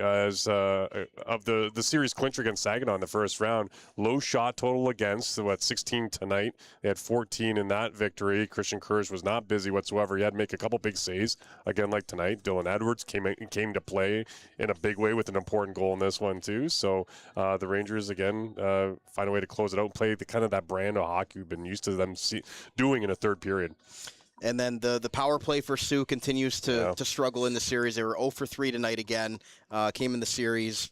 as of the series clincher against Saginaw in the first round. Low shot total against, 16 tonight. They had 14 in that victory. Christian Kirsch was not busy whatsoever. He had to make a couple big saves, again, like tonight. Dylan Edwards came to play in a big way with an important goal in this one, too. So the Rangers, again, find a way to close it out and play the kind of that brand of hockey we've been used to them doing in a third period. And then the power play for Soo continues to struggle in the series. They were 0 for 3 tonight again. Came in the series,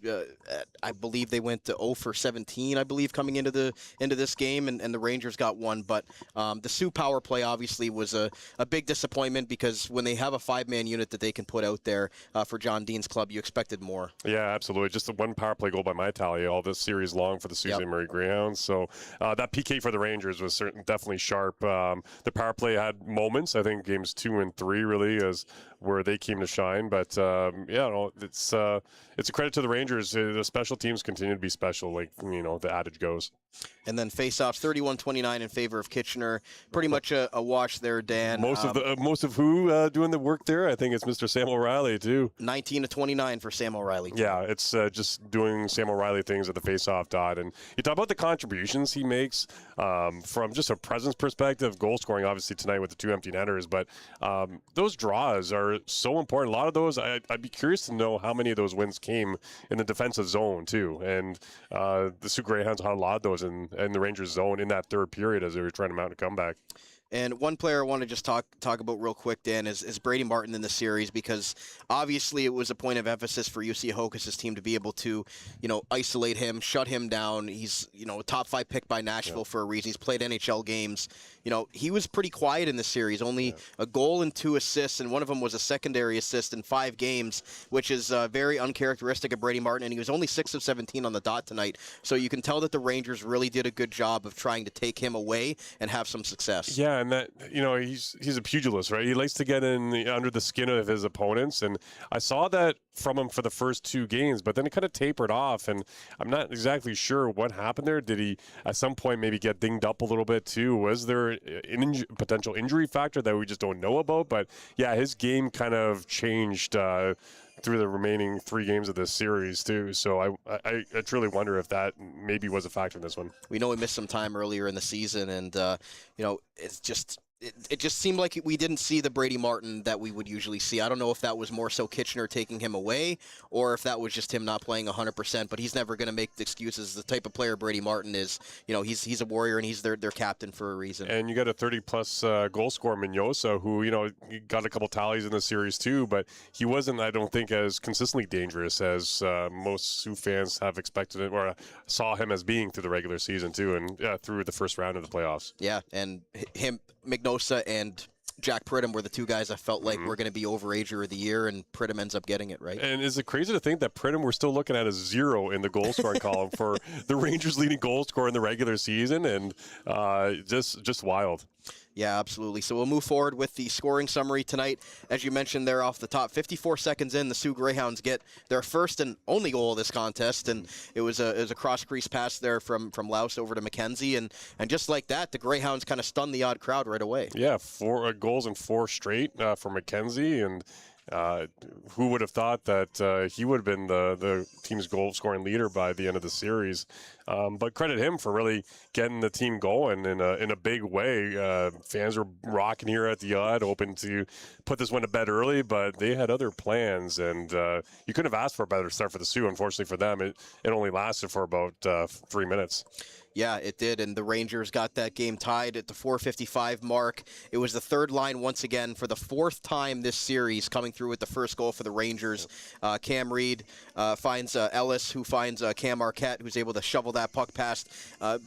I believe they went to 0 for 17, I believe, coming into this game, and the Rangers got one. But the Soo power play obviously was a big disappointment, because when they have a 5-man unit that they can put out there for John Dean's club, you expected more. Yeah, absolutely. Just the one power play goal by my tally all this series long for the Sault Ste. Marie Greyhounds. So that PK for the Rangers was definitely sharp. The power play had moments. I think games 2 and 3 really is where they came to shine. But it's a credit to the Rangers. The special teams continue to be special, like the adage goes. And then face-offs 31-29 in favor of Kitchener. Pretty much a wash there, Dan. Most of who doing the work there? I think it's Mr. Sam O'Reilly too. 19-29 for Sam O'Reilly. Yeah, it's just doing Sam O'Reilly things at the face-off dot. And you talk about the contributions he makes from just a presence perspective. Goal scoring, obviously tonight with the 2 empty netters, but those draws are so important. A lot of those, I'd be curious to know how many of those wins came in the defensive zone too. And the Soo Greyhounds had a lot of those in the Rangers zone in that third period as they were trying to mount a comeback. And one player I want to just talk about real quick, Dan, is Brady Martin in the series, because obviously it was a point of emphasis for Jussi Ahokas' team to be able to, isolate him, shut him down. He's, a top 5 pick by Nashville for a reason. He's played NHL games. He was pretty quiet in the series, only a goal and 2 assists, and one of them was a secondary assist in 5 games, which is very uncharacteristic of Brady Martin, and he was only 6 of 17 on the dot tonight. So you can tell that the Rangers really did a good job of trying to take him away and have some success. Yeah. And that, he's a pugilist, right? He likes to get under the skin of his opponents. And I saw that from him for the first 2 games, but then it kind of tapered off. And I'm not exactly sure what happened there. Did he, at some point, maybe get dinged up a little bit too? Was there an potential injury factor that we just don't know about? But yeah, his game kind of changed through the remaining 3 games of this series too. So I truly wonder if that maybe was a factor in this one. We know he missed some time earlier in the season, and it's just it just seemed like we didn't see the Brady Martin that we would usually see. I don't know if that was more so Kitchener taking him away, or if that was just him not playing 100%, but he's never going to make the excuses. The type of player Brady Martin is, he's a warrior, and he's their captain for a reason. And you got a 30-plus goal scorer, Mignosa, who, he got a couple tallies in the series too, but he wasn't, I don't think, as consistently dangerous as most Sioux fans have expected it, or saw him as being through the regular season too, and through the first round of the playoffs. Yeah, and Mignosa and Jack Pridham were the 2 guys I felt like were going to be overager of the year, and Pridham ends up getting it, right? And is it crazy to think that Pridham we're still looking at a 0 in the goal scoring column for the Rangers' leading goal scorer in the regular season, and just wild. Yeah, absolutely. So we'll move forward with the scoring summary tonight. As you mentioned there off the top, 54 seconds in, the Soo Greyhounds get their first and only goal of this contest, and it was a cross-crease pass there from Louse over to McKenzie, and just like that, the Greyhounds kind of stunned the odd crowd right away. Yeah, 4 goals in 4 straight for McKenzie, and who would have thought that he would have been the team's goal scoring leader by the end of the series? But credit him for really getting the team going in a big way. Fans were rocking here at the odd, hoping to put this one to bed early, but they had other plans, and you couldn't have asked for a better start for the Sioux. Unfortunately for them, it only lasted for about 3 minutes. Yeah, it did, and the Rangers got that game tied at the 4:55 mark. It was the third line once again for the 4th time this series coming through with the first goal for the Rangers. Cam Reed finds Ellis, who finds Cam Arquette, who's able to shovel that puck past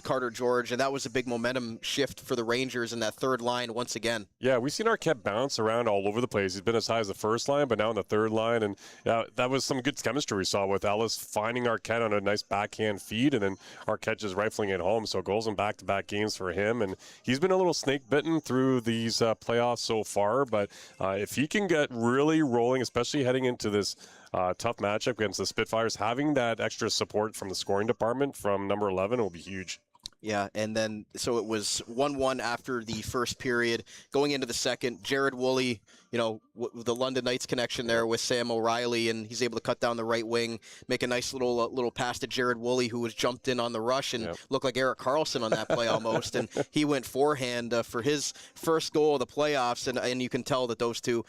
Carter George, and that was a big momentum shift for the Rangers in that third line once again. Yeah, we've seen Arquette bounce around all over the place. He's been as high as the first line, but now in the third line, and that was some good chemistry we saw with Ellis finding Arquette on a nice backhand feed, and then Arquette just rifling at home. So goals in back-to-back games for him, and he's been a little snake-bitten through these playoffs so far, but if he can get really rolling, especially heading into this tough matchup against the Spitfires, having that extra support from the scoring department from number 11 will be huge. Yeah, and then so it was 1-1 after the first period. Going into the second, Jared Woolley, the London Knights connection there with Sam O'Reilly, and he's able to cut down the right wing, make a nice little pass to Jared Woolley, who was jumped in on the rush and looked like Erik Karlsson on that play almost, and he went forehand for his first goal of the playoffs, and you can tell that those two,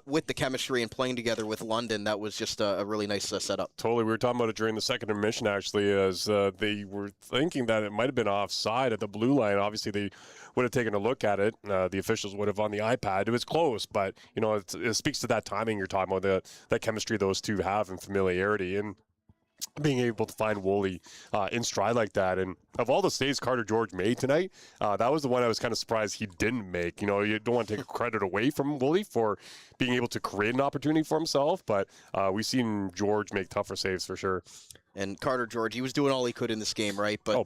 with the chemistry and playing together with London, that was just a really nice setup. Totally. We were talking about it during the second intermission, actually, as they were thinking that it might have been offside at the blue line. Obviously, they would have taken a look at it. The officials would have on the iPad. It was close, but, it speaks to that timing you're talking about, that chemistry those two have and familiarity. And being able to find Woolley in stride like that. And of all the saves Carter George made tonight, that was the one I was kind of surprised he didn't make. You don't want to take credit away from Woolley for being able to create an opportunity for himself, but we've seen George make tougher saves for sure. And Carter George, he was doing all he could in this game, right? But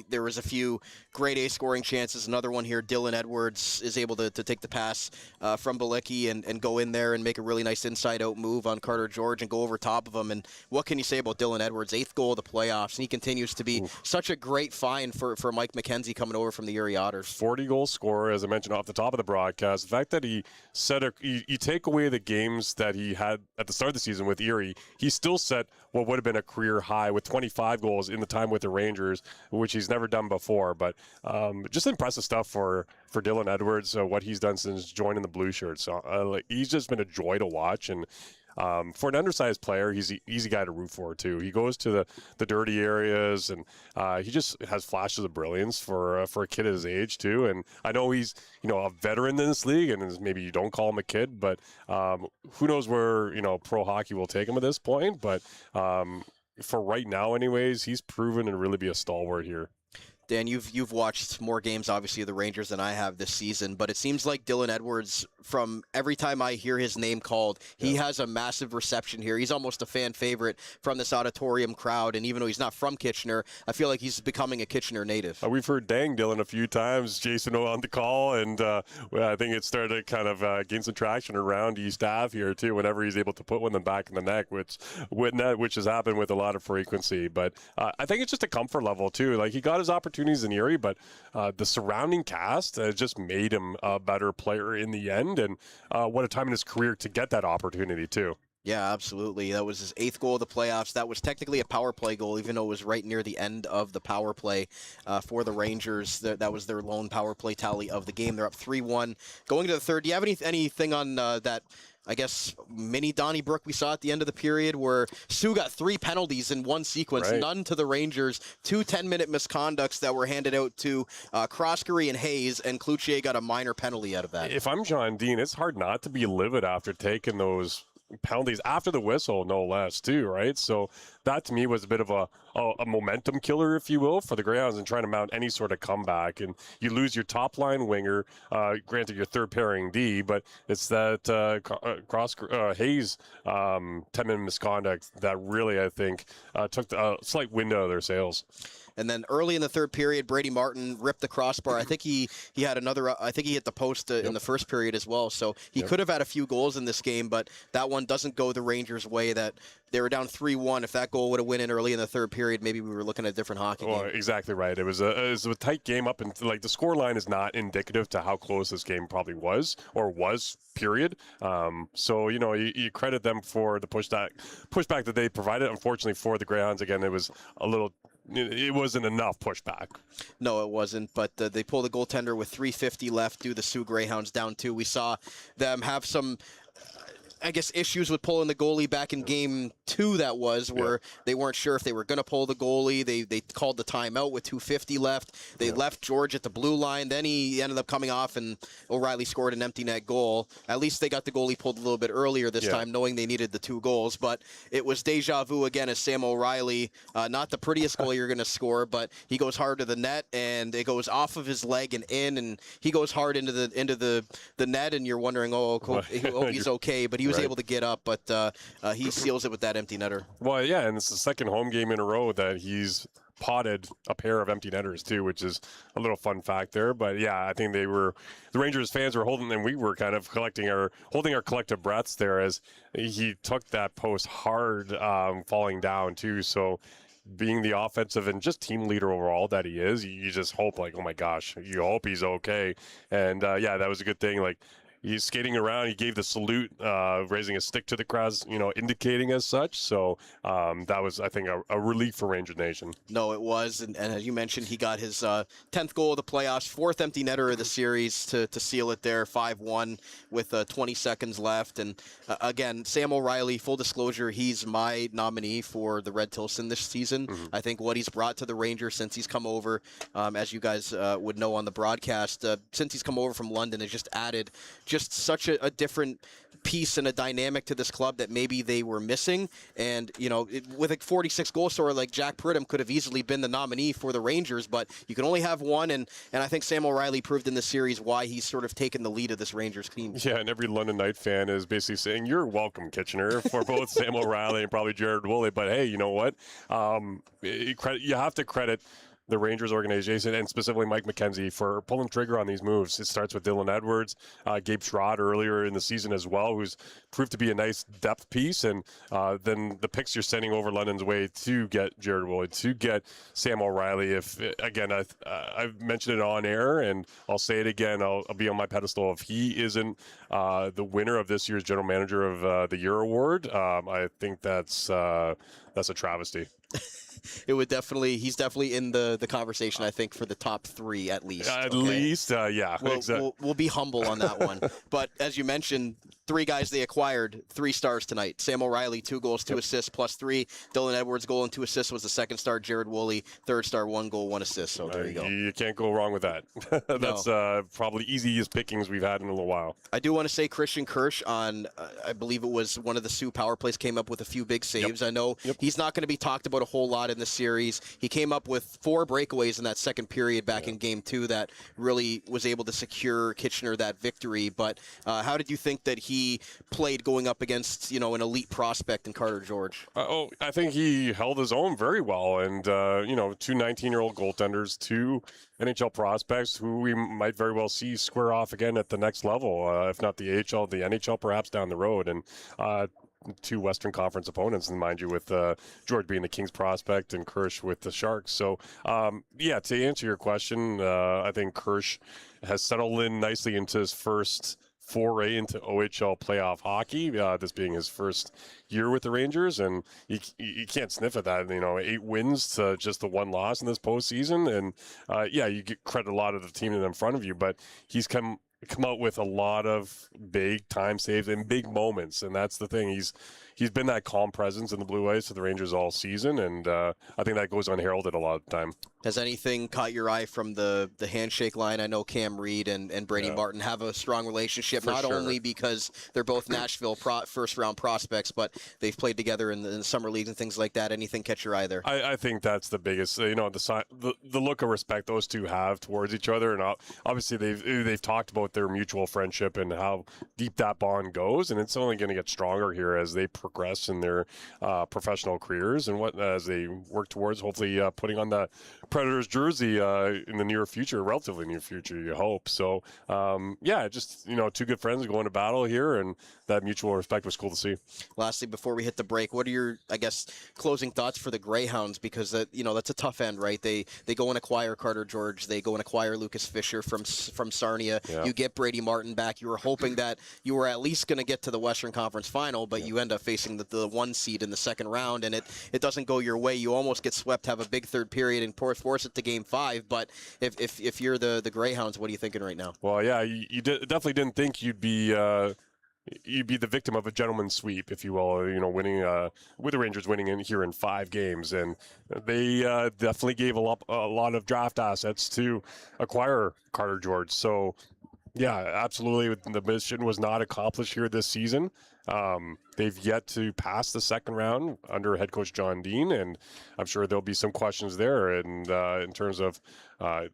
there was a few grade A scoring chances. Another one here, Dylan Edwards is able to take the pass from Bilecki and go in there and make a really nice inside-out move on Carter George and go over top of him. And what can you say about Dylan Edwards? 8th goal of the playoffs, and he continues to be such a great find for Mike McKenzie coming over from the Erie Otters. 40-goal scorer, as I mentioned off the top of the broadcast. The fact that he set you take away the games that he had at the start of the season with Erie, he still set what would have been a career high with 25 goals in the time with the Rangers, which he's never done before. But just impressive stuff for Dylan Edwards, what he's done since joining the Blue Shirts. So he's just been a joy to watch. And for an undersized player, he's an easy guy to root for, too. He goes to the dirty areas, and he just has flashes of brilliance for a kid his age, too. And I know he's, a veteran in this league, and maybe you don't call him a kid, but who knows where, pro hockey will take him at this point. But for right now, anyways, he's proven to really be a stalwart here. Dan, you've watched more games, obviously, of the Rangers than I have this season, but it seems like Dylan Edwards, from every time I hear his name called, he has a massive reception here. He's almost a fan favorite from this auditorium crowd, and even though he's not from Kitchener, I feel like he's becoming a Kitchener native. We've heard Dang Dylan a few times, Jason on the call, and I think it started to kind of gain some traction around East Ave here, too, whenever he's able to put one in the back of the neck, which has happened with a lot of frequency. But I think it's just a comfort level, too. Like, he got his opportunities in Erie, but the surrounding cast just made him a better player in the end, and what a time in his career to get that opportunity too. Yeah, absolutely. That was his 8th goal of the playoffs. That was technically a power play goal, even though it was right near the end of the power play for the Rangers. That was their lone power play tally of the game. They're up 3-1. Going to the third, do you have anything on that, I guess, mini Donnybrook we saw at the end of the period where Soo got 3 penalties in one sequence, right. None to the Rangers, 2 10-minute misconducts that were handed out to Croskery and Hayes, and Cloutier got a minor penalty out of that. If I'm John Dean, it's hard not to be livid after taking those penalties after the whistle, no less, too, right? So that to me was a bit of a momentum killer, if you will, for the Greyhounds and trying to mount any sort of comeback. And you lose your top line winger, granted your third pairing D, but it's that Hayes 10-minute misconduct that really, I think, took a slight wind out of their sails. And then early in the third period, Brady Martin ripped the crossbar. I think he had another. I think he hit the post in the first period as well. So he could have had a few goals in this game, but that one doesn't go the Rangers' way. That they were down 3-1. If that goal would have went in early in the third period, maybe we were looking at a different hockey game. Exactly right. It was a tight game up, and like the score line is not indicative to how close this game probably was or was. Period. So you credit them for the pushback that they provided. Unfortunately for the Greyhounds, again, it was a little. It wasn't enough pushback. No, it wasn't, but they pulled the goaltender with 3:50 left due to the Soo Greyhounds down 2. We saw them have some, I guess, issues with pulling the goalie back in game 2, where they weren't sure if they were going to pull the goalie. They called the timeout with 2:50 left. They left George at the blue line. Then he ended up coming off, and O'Reilly scored an empty net goal. At least they got the goalie pulled a little bit earlier this time, knowing they needed the 2 goals. But it was deja vu again as Sam O'Reilly, not the prettiest goal you're going to score, but he goes hard to the net, and it goes off of his leg and in, and he goes hard into the net, and you're wondering, he's okay, but he was able to get up, but he seals it with that empty netter. Well, yeah, and it's the second home game in a row that he's potted a pair of empty netters too, which is a little fun fact there. But yeah, I think the Rangers fans were holding, and we were kind of holding our collective breaths there as he took that post hard, falling down too. So being the offensive and just team leader overall that he is, you just hope, like, oh my gosh, you hope he's okay. And that was a good thing. Like, he's skating around. He gave the salute, raising a stick to the crowd, indicating as such. So that was, I think, a relief for Ranger Nation. No, it was, and as you mentioned, he got his 10th goal of the playoffs, 4th empty netter of the series to seal it there, 5-1 with 20 seconds left. And again, Sam O'Reilly, full disclosure, he's my nominee for the Red Tilson this season. I think what he's brought to the Rangers since he's come over, as you guys would know on the broadcast, since he's come over from London, has just added just such a different piece and a dynamic to this club that maybe they were missing. And, with a 46 goal scorer like Jack Pridham could have easily been the nominee for the Rangers, but you can only have one. And I think Sam O'Reilly proved in the series why he's sort of taken the lead of this Rangers team. Yeah, and every London Knight fan is basically saying, you're welcome, Kitchener, for both Sam O'Reilly and probably Jared Woolley. But hey, you know what? You have to credit the Rangers organization and specifically Mike McKenzie for pulling trigger on these moves. It starts with Dylan Edwards, Gabe Schrod earlier in the season as well, who's proved to be a nice depth piece. And then the picks you're sending over London's way to get Jared Woolley, to get Sam O'Reilly. I've mentioned it on air, and I'll say it again, I'll be on my pedestal. If he isn't the winner of this year's General Manager of the Year award, I think that's a travesty. He's definitely in the conversation, I think, for the top 3 at least. At least, yeah. We'll be humble on that one. But as you mentioned, 3 guys they acquired, 3 stars tonight. Sam O'Reilly, 2 goals, 2 assists, +3. Dylan Edwards, goal and 2 assists was the 2nd star. Jared Woolley, 3rd star, 1 goal, 1 assist. So there you go. You can't go wrong with that. That's probably easiest pickings we've had in a little while. I do want to say Christian Kirsch on, I believe it was one of the Sioux power plays, came up with a few big saves. I know he's not going to be talked about a whole lot in the series. He came up with 4 breakaways in that second period back in Game 2 that really was able to secure Kitchener that victory. But how did you think that he played going up against, an elite prospect in Carter George? I think he held his own very well. And, 2 19-year-old goaltenders, 2 NHL prospects who we might very well see square off again at the next level, if not the AHL, the NHL perhaps down the road. And 2 Western Conference opponents, and mind you, with George being the Kings prospect and Kirsch with the Sharks. So, to answer your question, I think Kirsch has settled in nicely into his first foray into OHL playoff hockey, this being his first year with the Rangers, and you can't sniff at that. 8 wins to just the 1 loss in this postseason, and you get credit a lot of the team in front of you, but he's come out with a lot of big time saves and big moments, and that's the thing. He's been that calm presence in the blue ice for the Rangers all season, and I think that goes unheralded a lot of the time. Has anything caught your eye from the handshake line? I know Cam Reed and Brady Martin have a strong relationship, not only because they're both Nashville first-round prospects, but they've played together in the summer leagues and things like that. Anything catch your eye there? I think that's the biggest, the look of respect those two have towards each other, and obviously they've talked about their mutual friendship and how deep that bond goes, and it's only going to get stronger here as they progress in their professional careers and as they work towards hopefully putting on the Predators jersey in the relatively near future, you hope. So, just, 2 good friends going to battle here, and that mutual respect was cool to see. Lastly, before we hit the break, what are your, closing thoughts for the Greyhounds? Because, that's a tough end, right? They go and acquire Carter George. They go and acquire Lucas Fisher from Sarnia. Yeah. You get Brady Martin back. You were hoping that you were at least going to get to the Western Conference Final, but you end up facing the 1 seed in the second round, and it doesn't go your way. You almost get swept, have a big third period, and force it to Game 5. But if you're the Greyhounds, what are you thinking right now? Well, yeah, you definitely didn't think you'd be the victim of a gentleman's sweep, if you will, winning with the Rangers winning in here in 5 games, and they definitely gave a lot of draft assets to acquire Carter George. So, yeah, absolutely, the mission was not accomplished here this season. They've yet to pass the second round under head coach John Dean, and I'm sure there'll be some questions there. And in terms of, the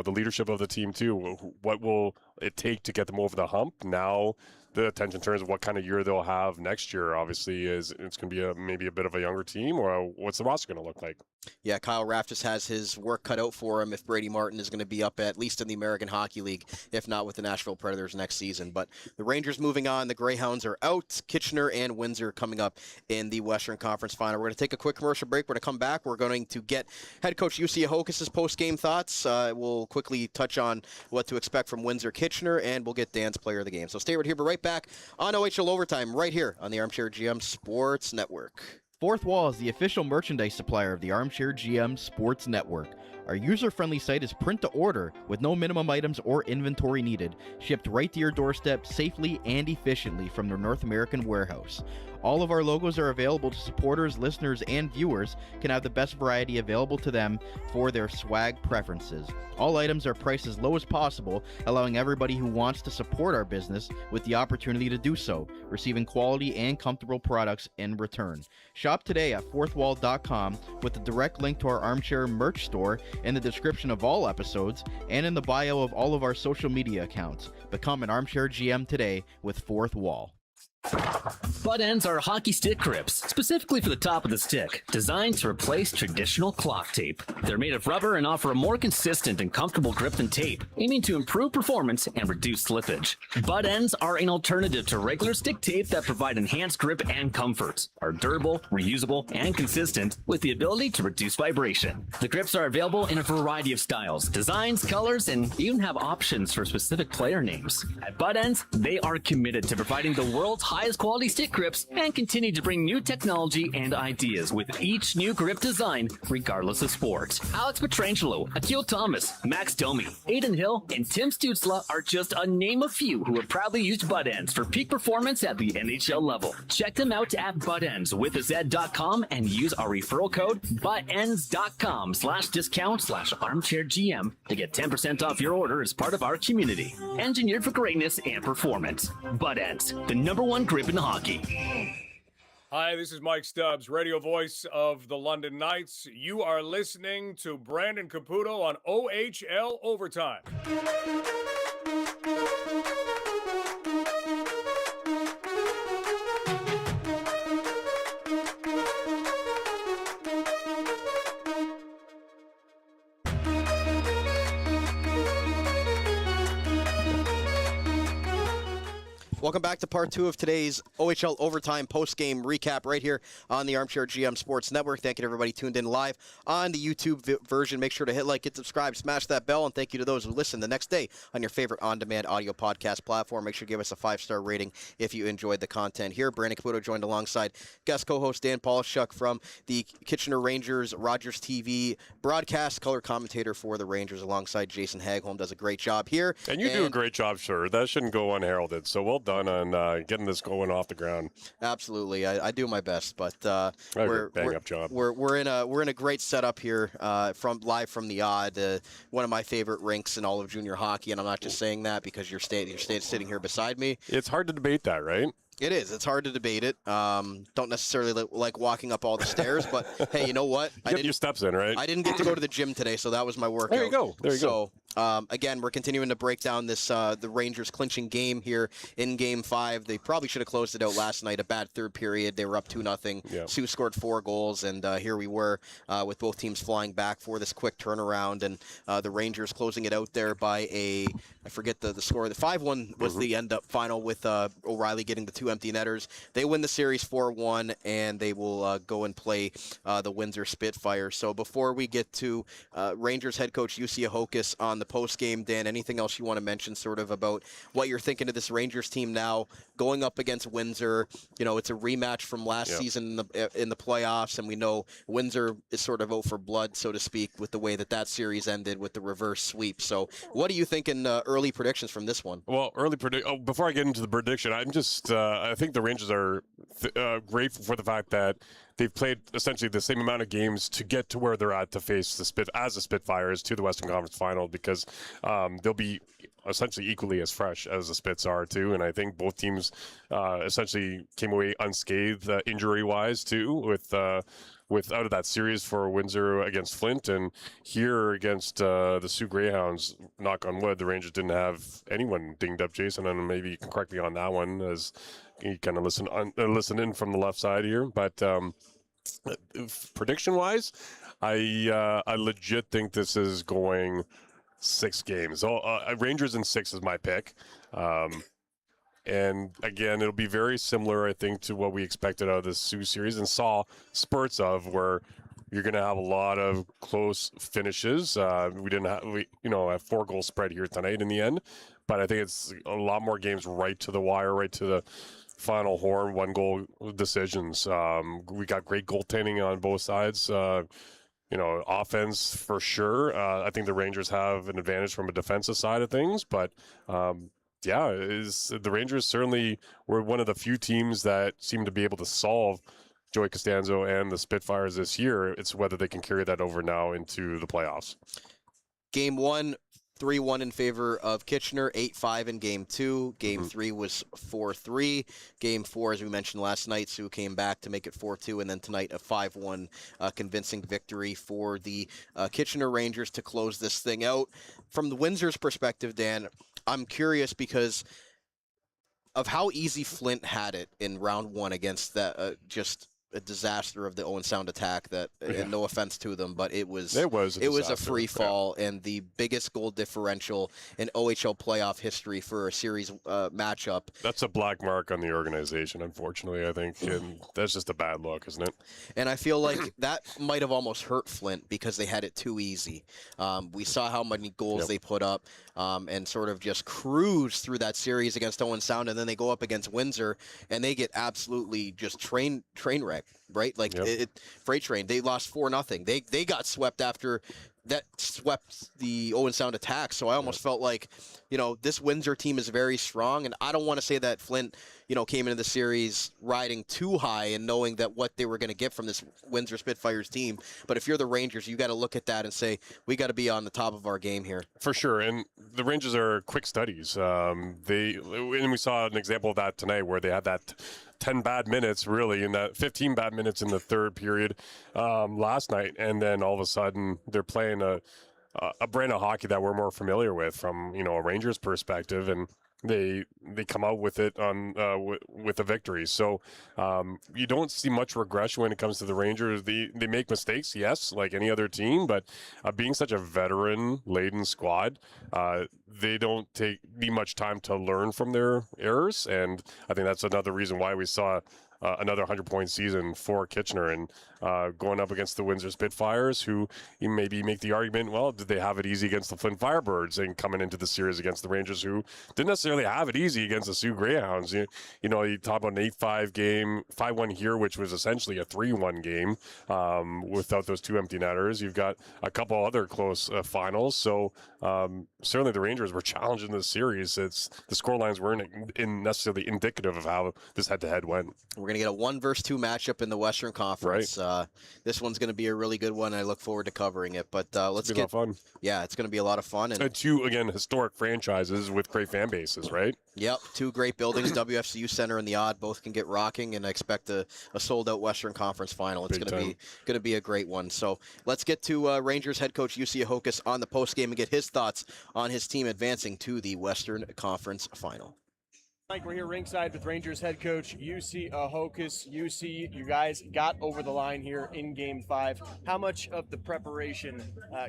leadership of the team too, what will it take to get them over the hump? Now the attention turns what kind of year they'll have next year. Obviously, it's going to be maybe a bit of a younger team, or what's the roster going to look like? Yeah, Kyle Raftis has his work cut out for him if Brady Martin is going to be up at least in the American Hockey League, if not with the Nashville Predators next season. But the Rangers moving on, the Greyhounds are out. Kitchener and Windsor coming up in the Western Conference Final. We're going to take a quick commercial break. We're going to come back. We're going to get head coach Jussi Ahokas' post-game thoughts. We'll quickly touch on what to expect from Windsor-Kitchener, and we'll get Dan's player of the game. So stay right here. We're right back on OHL Overtime, right here on the Armchair GM Sports Network. Fourth Wall is the official merchandise supplier of the Armchair GM Sports Network. Our user-friendly site is print to order with no minimum items or inventory needed, shipped right to your doorstep safely and efficiently from their North American warehouse. All of our logos are available to supporters, listeners, and viewers can have the best variety available to them for their swag preferences. All items are priced as low as possible, allowing everybody who wants to support our business with the opportunity to do so, receiving quality and comfortable products in return. Shop today at fourthwall.com with the direct link to our Armchair merch store in the description of all episodes and in the bio of all of our social media accounts. Become an Armchair GM today with Fourth Wall. Butt ends are hockey stick grips, specifically for the top of the stick, designed to replace traditional clock tape. They're made of rubber and offer a more consistent and comfortable grip than tape, aiming to improve performance and reduce slippage. Butt ends are an alternative to regular stick tape that provide enhanced grip and comfort, are durable, reusable, and consistent, with the ability to reduce vibration. The grips are available in a variety of styles, designs, colors, and even have options for specific player names. At Butt Ends, they are committed to providing the world's highest quality stick grips and continue to bring new technology and ideas with each new grip design, regardless of sport. Alex Petrangelo, Akil Thomas, Max Domi, Aiden Hill, and Tim Stutzla are just a name of few who have proudly used Butt Ends for peak performance at the NHL level. Check them out at buttendswithaz.com and use our referral code buttends.com/discount/armchairgm to get 10% off your order as part of our community. Engineered for greatness and performance. Butt Ends, the #1 grip in hockey. Hi, this is Mike Stubbs, radio voice of the London Knights. You are listening to Brandon Caputo on OHL Overtime. Welcome back to part 2 of today's OHL Overtime post-game recap right here on the Armchair GM Sports Network. Thank you to everybody tuned in live on the YouTube version. Make sure to hit like, hit subscribe, smash that bell, and thank you to those who listen the next day on your favorite on-demand audio podcast platform. Make sure to give us a 5-star rating if you enjoyed the content here. Brandon Caputo joined alongside guest co-host Dan Polischuk from the Kitchener Rangers Rogers TV broadcast, color commentator for the Rangers alongside Jason Hagholm. Does a great job here. And you do a great job, sir. That shouldn't go unheralded. So well done on getting this going off the ground. Absolutely, I do my best, but Bang up job. We're in a great setup here live from the Odd, one of my favorite rinks in all of junior hockey, and I'm not just saying that because you're sitting here beside me. It's hard to debate that, right? It is. It's hard to debate it. Don't necessarily like walking up all the stairs, but hey, you know what? You get your steps in, right? I didn't get to go to the gym today, so that was my workout. There you go. There you go. Again, we're continuing to break down this the Rangers clinching game here in Game 5. They probably should have closed it out last night. A bad third period. They were up 2-0. Yeah. Soo scored 4 goals, and here we were with both teams flying back for this quick turnaround, and the Rangers closing it out there by I forget the score. The 5-1 was the end-up final with O'Reilly getting the 2 empty netters. They win the series 4-1, and they will go and play the Windsor Spitfires. So before we get to Rangers head coach Jussi Ahokas on the post-game, Dan, anything else you want to mention sort of about what you're thinking of this Rangers team now going up against Windsor? You know, it's a rematch from last season in the playoffs, and we know Windsor is sort of out for blood, so to speak, with the way that series ended with the reverse sweep. So what are you thinking early predictions from this one? Well, before I get into the prediction, I'm just I think the Rangers are grateful for the fact that they've played essentially the same amount of games to get to where they're at to face the Spitfires to the Western Conference Final, because they'll be essentially equally as fresh as the Spits are too. And I think both teams essentially came away unscathed injury-wise too, with out of that series for Windsor against Flint, and here against the Soo Greyhounds, knock on wood, the Rangers didn't have anyone dinged up. Jason, and maybe you can correct me on that one as you kind of listen in from the left side here. But prediction-wise, I legit think this is going 6 games. Rangers in 6 is my pick. And again, it'll be very similar, I think, to what we expected out of this Sioux series and saw spurts of, where you're going to have a lot of close finishes. We didn't have, a 4-goal spread here tonight in the end, but I think it's a lot more games right to the wire, right to the final horn, 1-goal decisions. We got great goaltending on both sides. Offense for sure. I think the Rangers have an advantage from a defensive side of things, but the Rangers certainly were one of the few teams that seem to be able to solve Joey Costanzo and the Spitfires this year. It's whether they can carry that over now into the playoffs. Game 1, 3-1 in favor of Kitchener, 8-5 in Game 2. Game 3 was 4-3. Game 4, as we mentioned last night, Soo came back to make it 4-2, and then tonight a 5-1 convincing victory for the Kitchener Rangers to close this thing out. From the Windsor's perspective, Dan, I'm curious because of how easy Flint had it in round 1 against that just a disaster of the Owen Sound attack. That, and no offense to them, but it was a free fall and the biggest goal differential in OHL playoff history for a series matchup. That's a black mark on the organization, unfortunately, I think, and that's just a bad look, isn't it? And I feel like that might have almost hurt Flint because they had it too easy. We saw how many goals they put up and sort of just cruise through that series against Owen Sound, and then they go up against Windsor and they get absolutely just train wreck. Right, like freight train. They lost 4-0. They got swept after that swept the Owen Sound attack. So I almost felt like, this Windsor team is very strong, and I don't want to say that Flint, came into the series riding too high and knowing that what they were going to get from this Windsor Spitfires team. But if you're the Rangers, you got to look at that and say, we got to be on the top of our game here. For sure, and the Rangers are quick studies. And we saw an example of that tonight where they had that 10 bad minutes, really, in that 15 bad minutes in the third period last night, and then all of a sudden they're playing a brand of hockey that we're more familiar with from a Rangers perspective, and they come out with it on with a victory. So you don't see much regression when it comes to the Rangers. They make mistakes, yes, like any other team, but being such a veteran-laden squad, they don't need much time to learn from their errors, and I think that's another reason why we saw another 100-point season for Kitchener, and going up against the Windsor Spitfires, who you maybe make the argument, well, did they have it easy against the Flint Firebirds, and coming into the series against the Rangers, who didn't necessarily have it easy against the Soo Greyhounds. You talk about an 8-5 game, 5-1 here, which was essentially a 3-1 game without those 2 empty netters. You've got a couple other close finals, so certainly the Rangers were challenged in this series. The scorelines weren't necessarily indicative of how this head-to-head went. We're going to get a 1 versus 2 matchup in the Western Conference. Right. This one's going to be a really good one. I look forward to covering it. But let's get fun. Yeah, it's going to be a lot of fun. And 2, again, historic franchises with great fan bases, right? Yep, 2 great buildings, WFCU Center and the Odd, both can get rocking, and I expect a sold-out Western Conference final. It's going to be a great one. So let's get to Rangers head coach Jussi Ahokas on the postgame and get his thoughts on his team advancing to the Western Conference final. Mike, we're here ringside with Rangers head coach Jussi Ahokas. Jussi, you guys got over the line here in Game 5. How much of the preparation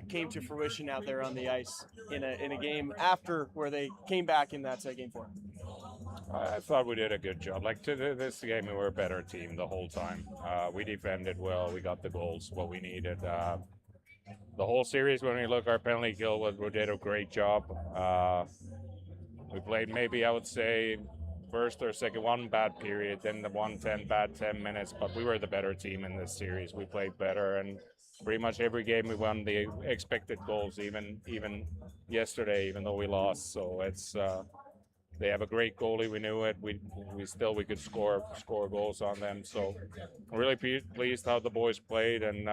came to fruition out there on the ice in a game after where they came back in that Game 4? I thought we did a good job. Like to this game, we were a better team the whole time. We defended well. We got the goals, what we needed. The whole series, when we look, our penalty kill, we did a great job. We played maybe, I would say, first or second, one bad period, then the 1-10 bad 10 minutes, but we were the better team in this series. We played better, and pretty much every game we won the expected goals, even yesterday, even though we lost. So it's they have a great goalie. We knew it. We could score goals on them. So I'm really pleased how the boys played, and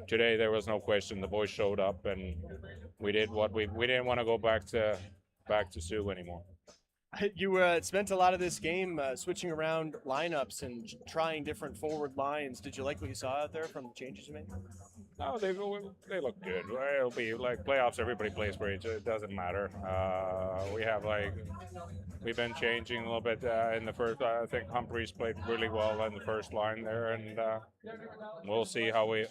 today there was no question. The boys showed up, and we did what we didn't want to go back to Soo anymore. You spent a lot of this game switching around lineups and trying different forward lines. Did you like what you saw out there from the changes you made? No, they look good. Right? It'll be like playoffs. Everybody plays for each other. It doesn't matter. We have we've been changing a little bit in the first. I think Humphreys played really well in the first line there, and we'll see how we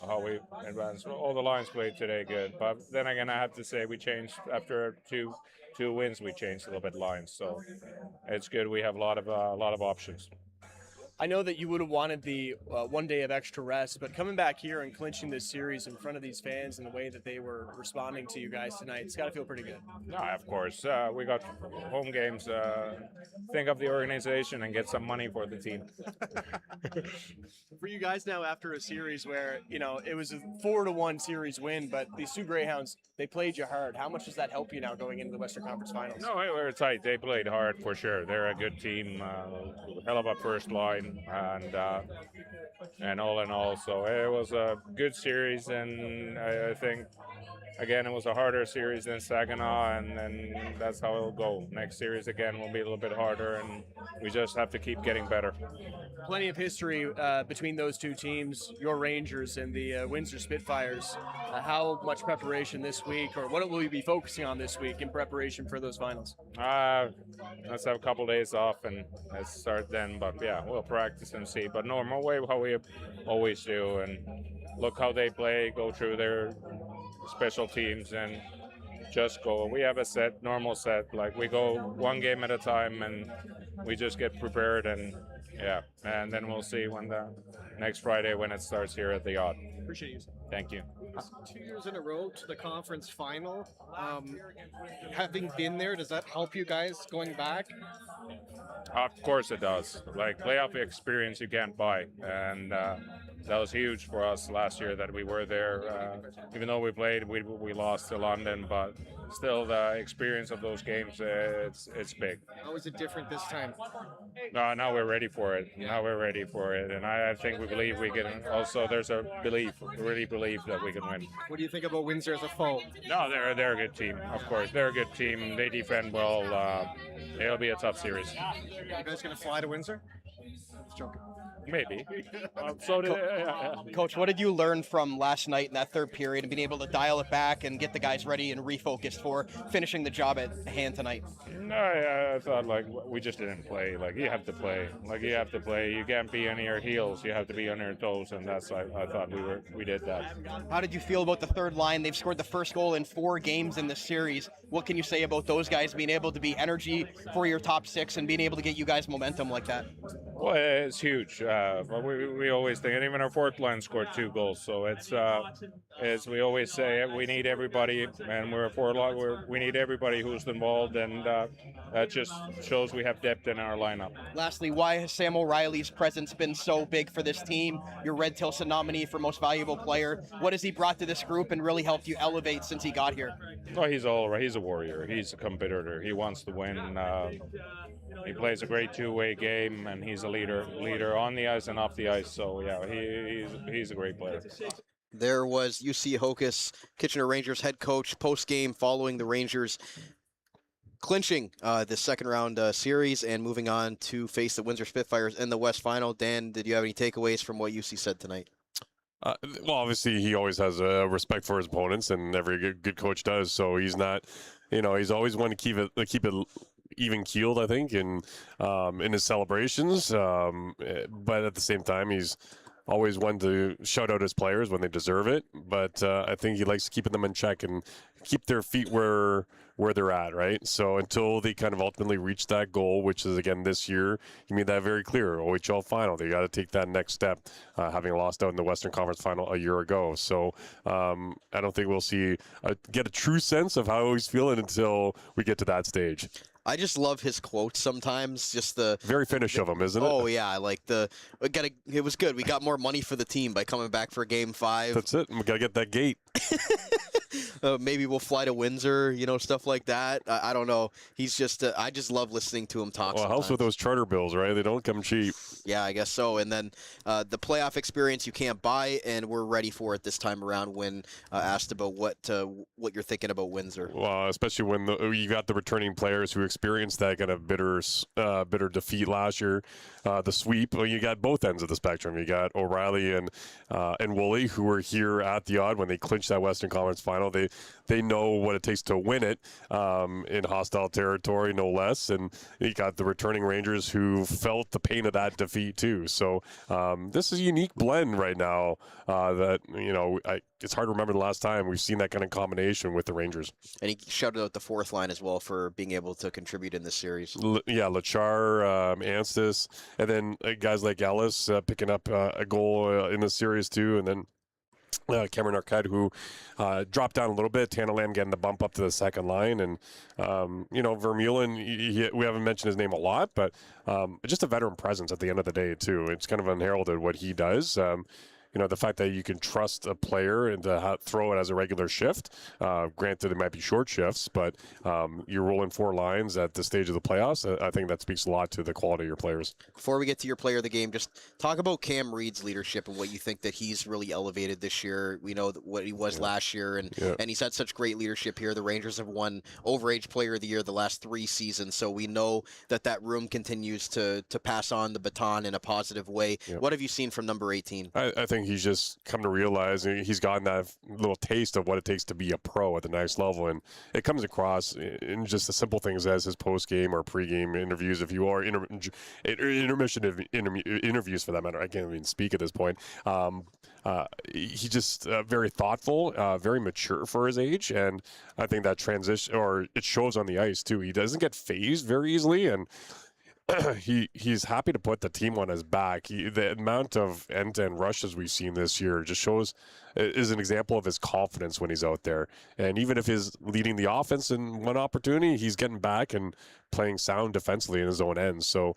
advance. All the lines played today good, but then again, I have to say we changed after two wins. We changed a little bit lines, so it's good. We have a lot of options. I know that you would have wanted the 1 day of extra rest, but coming back here and clinching this series in front of these fans and the way that they were responding to you guys tonight, it's got to feel pretty good. No, of course. We got home games. Think of the organization and get some money for the team. For you guys now, after a series where, it was a 4-1 series win, but the Soo Greyhounds, they played you hard. How much does that help you now going into the Western Conference Finals? No, we were tight. They played hard for sure. They're a good team. Hell of a first line. And all in all, so it was a good series, and I think again it was a harder series than Saginaw, and that's how it'll go. Next series again will be a little bit harder, and we just have to keep getting better. Plenty of history between those two teams, your Rangers and the Windsor Spitfires. How much preparation this week, or what will you be focusing on this week in preparation for those finals? Let's have a couple days off and let's start then. But yeah, we'll practice and see. But normal way how we always do, and look how they play, go through their special teams, and just go. We have a normal set. Like we go one game at a time, and we just get prepared, and and then we'll see when the next Friday when it starts here at the Yacht. Appreciate you. Thank you. 2 years in a row to the conference final. Having been there, does that help you guys going back? Of course it does. Like playoff experience you can't buy, and that was huge for us last year that we were there. Even though we played, we lost to London, but still the experience of those games, it's big. How is it different this time? Now we're ready for it. Now we're ready for it, and I think we believe we can. Also, there's a belief, really believe that we can win. What do you think about Windsor as a foe? No, they're a good team. Of course, they're a good team. They defend well. It'll be a tough series. You guys gonna fly to Windsor? Just joking. Maybe. Coach, what did you learn from last night in that third period and being able to dial it back and get the guys ready and refocused for finishing the job at hand tonight? No, I thought we just didn't play. You have to play. You have to play. You can't be on your heels. You have to be on your toes, and I thought we did that. How did you feel about the third line? They've scored the first goal in 4 games in this series. What can you say about those guys being able to be energy for your top 6 and being able to get you guys momentum like that? Well, it's huge. But we always think, and even our fourth line scored 2 goals. So it's we always say we need everybody, and we're a fourth line. We need everybody who's involved, and that just shows we have depth in our lineup. Lastly, why has Sam O'Reilly's presence been so big for this team? Your Red Tilson nominee for Most Valuable Player. What has he brought to this group and really helped you elevate since he got here? Well, he's all right. He's a warrior. He's a competitor. He wants to win. He plays a great two-way game, and he's a leader on the ice and off the ice. So yeah, he's a great player. There was Jussi Ahokas, Kitchener Rangers head coach, post-game following the Rangers clinching the second round series and moving on to face the Windsor Spitfires in the West Final. Dan, did you have any takeaways from what Jussi said tonight? Well, obviously he always has a respect for his opponents, and every good coach does. So he's not, he's always wanting to keep it even keeled, I think, in his celebrations. But at the same time, he's always one to shout out his players when they deserve it. But I think he likes keeping them in check and keep their feet where they're at, right? So until they kind of ultimately reach that goal, which is again this year, he made that very clear. OHL final, they got to take that next step, having lost out in the Western Conference final a year ago. So I don't think we'll get a true sense of how he's feeling until we get to that stage. I just love his quotes sometimes. Just the very finish of him, isn't it? Oh yeah, it was good. We got more money for the team by coming back for Game 5. That's it. We gotta get that gate. Maybe we'll fly to Windsor, stuff like that. I don't know. He's just, I just love listening to him talk. Well, it helps with those charter bills, right? They don't come cheap. Yeah, I guess so. And then the playoff experience you can't buy, and we're ready for it this time around when asked about what you're thinking about Windsor. Well, especially when you got the returning players who experienced that kind of bitter defeat last year, the sweep. Well, you got both ends of the spectrum. You got O'Reilly and Woolley, who were here at the Odd when they clinched clinch that Western Conference final. They know what it takes to win it in hostile territory, no less. And you got the returning Rangers who felt the pain of that defeat too. So this is a unique blend right now that, it's hard to remember the last time we've seen that kind of combination with the Rangers. And he shouted out the fourth line as well for being able to contribute in this series. Lachar, Anstis, and then guys like Ellis picking up a goal in the series too, and then Cameron Arquette, who dropped down a little bit. Tanalam getting the bump up to the second line. And, Vermeulen, we haven't mentioned his name a lot, but just a veteran presence at the end of the day, too. It's kind of unheralded what he does. The fact that you can trust a player and to throw it as a regular shift. Granted, it might be short shifts, but you're rolling 4 lines at this stage of the playoffs. I think that speaks a lot to the quality of your players. Before we get to your player of the game, just talk about Cam Reed's leadership and what you think that he's really elevated this year. We know that what he was last year, and he's had such great leadership here. The Rangers have won Overage Player of the Year the last 3 seasons, so we know that room continues to pass on the baton in a positive way. What have you seen from number 18? I think he's just come to realize he's gotten that little taste of what it takes to be a pro at the next level, and it comes across in just the simple things as his post-game or pre-game interviews, if you are intermission interviews for that matter. I can't even speak at this point. He's just very thoughtful, very mature for his age, and I think that transition, or it shows on the ice too. He doesn't get phased very easily, and he's happy to put the team on his back. The amount of end-to-end rushes we've seen this year just is an example of his confidence when he's out there. And even if he's leading the offense in one opportunity, he's getting back and playing sound defensively in his own end. So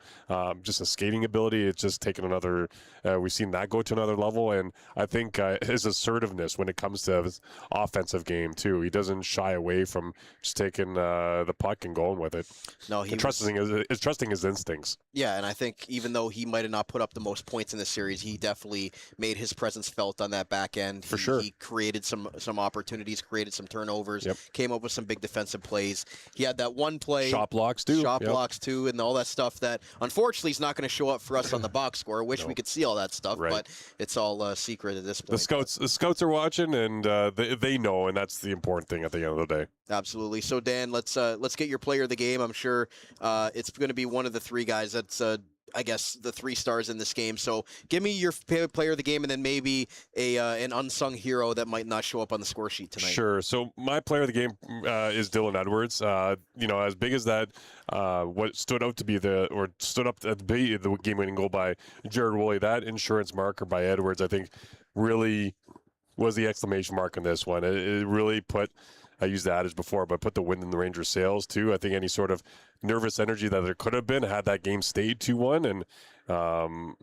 just a skating ability, it's just taken another, we've seen that go to another level. And I think his assertiveness when it comes to his offensive game too, he doesn't shy away from just taking the puck and going with it. No, he's trusting his instincts. Yeah, and I think even though he might have not put up the most points in the series, he definitely made his presence felt on that back end. For sure. He created some opportunities, created some turnovers, came up with some big defensive plays. He had that one play. Shot blocks too, and all that stuff that unfortunately is not going to show up for us on the box score. I wish we could see all that stuff, but it's all secret at this point. The scouts are watching, and they know, and that's the important thing at the end of the day. Absolutely. So Dan, let's get your player of the game. I'm sure it's going to be one of the 3 guys that's I guess the 3 stars in this game. So give me your player of the game, and then maybe an unsung hero that might not show up on the score sheet tonight. Sure. So my player of the game is Dylan Edwards. As big as that, what stood up at the game-winning goal by Jared Woolley, that insurance marker by Edwards, I think, really was the exclamation mark on this one. It really put. I used the adage before, but put the wind in the Rangers' sails too. I think any sort of nervous energy that there could have been had that game stayed 2-1,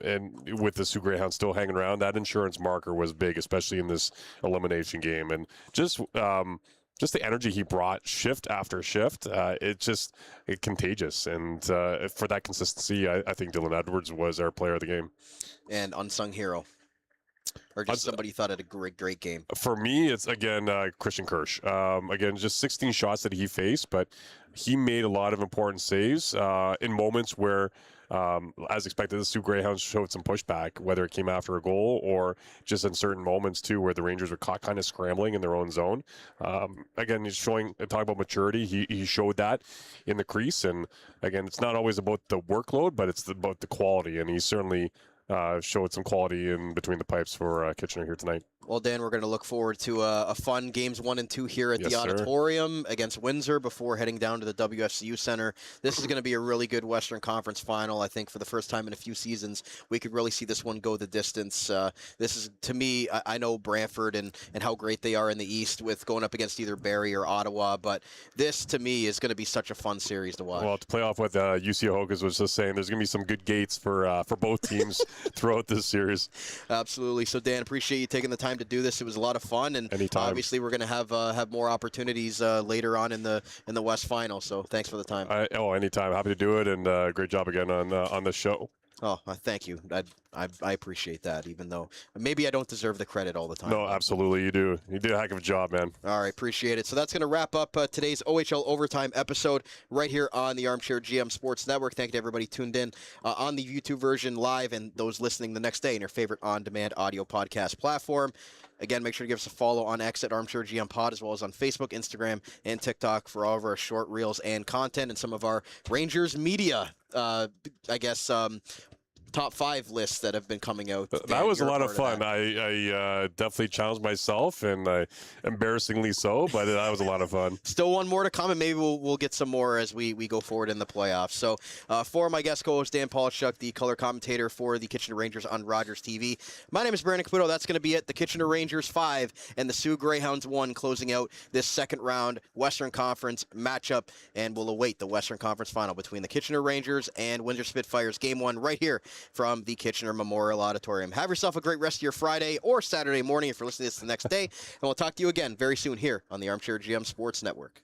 and with the Soo Greyhounds still hanging around, that insurance marker was big, especially in this elimination game. And just the energy he brought shift after shift, it's contagious. And for that consistency, I think Dylan Edwards was our player of the game. And unsung hero. Or just somebody thought had a great game? For me, it's, again, Christian Kirsch. Again, just 16 shots that he faced, but he made a lot of important saves in moments where, as expected, the Soo Greyhounds showed some pushback, whether it came after a goal or just in certain moments, too, where the Rangers were caught kind of scrambling in their own zone. Again, he's talking about maturity. He showed that in the crease. And, again, it's not always about the workload, but it's about the quality. And he certainly showed some quality in between the pipes for Kitchener here tonight. Well, Dan, we're going to look forward to a fun games 1 and 2 here at the Auditorium against Windsor before heading down to the WFCU Center. This is going to be a really good Western Conference final. I think for the first time in a few seasons, we could really see this one go the distance. This is, to me, I know Brantford and how great they are in the East with going up against either Barrie or Ottawa, but this, to me, is going to be such a fun series to watch. Well, to play off with Jussi Ahokas was just saying, there's going to be some good gates for both teams throughout this series. Absolutely. So, Dan, appreciate you taking the time to do this. It was a lot of fun, and obviously we're going to have more opportunities later on in the West Final. So thanks for the time. Anytime. Happy to do it, and great job again on the show. Oh, thank you. I appreciate that, even though maybe I don't deserve the credit all the time. No, absolutely, you do. You do a heck of a job, man. All right, appreciate it. So that's going to wrap up today's OHL Overtime episode right here on the Armchair GM Sports Network. Thank you to everybody tuned in on the YouTube version live and those listening the next day in your favorite on-demand audio podcast platform. Again, make sure to give us a follow on X at Armchair GM Pod, as well as on Facebook, Instagram, and TikTok for all of our short reels and content and some of our Rangers media, top 5 lists that have been coming out. That was a lot of fun. I definitely challenged myself, and embarrassingly so, but that was a lot of fun. Still one more to come, and maybe we'll get some more as we go forward in the playoffs. So for my guest co-host, Dan Polischuk, the color commentator for the Kitchener Rangers on Rogers TV, my name is Brandon Caputo. That's going to be it. The Kitchener Rangers 5 and the Soo Greyhounds 1 closing out this second round Western Conference matchup, and we'll await the Western Conference final between the Kitchener Rangers and Windsor Spitfires, Game 1 right here from the Kitchener Memorial Auditorium. Have yourself a great rest of your Friday or Saturday morning if you're listening to this the next day, and we'll talk to you again very soon here on the Armchair GM Sports Network.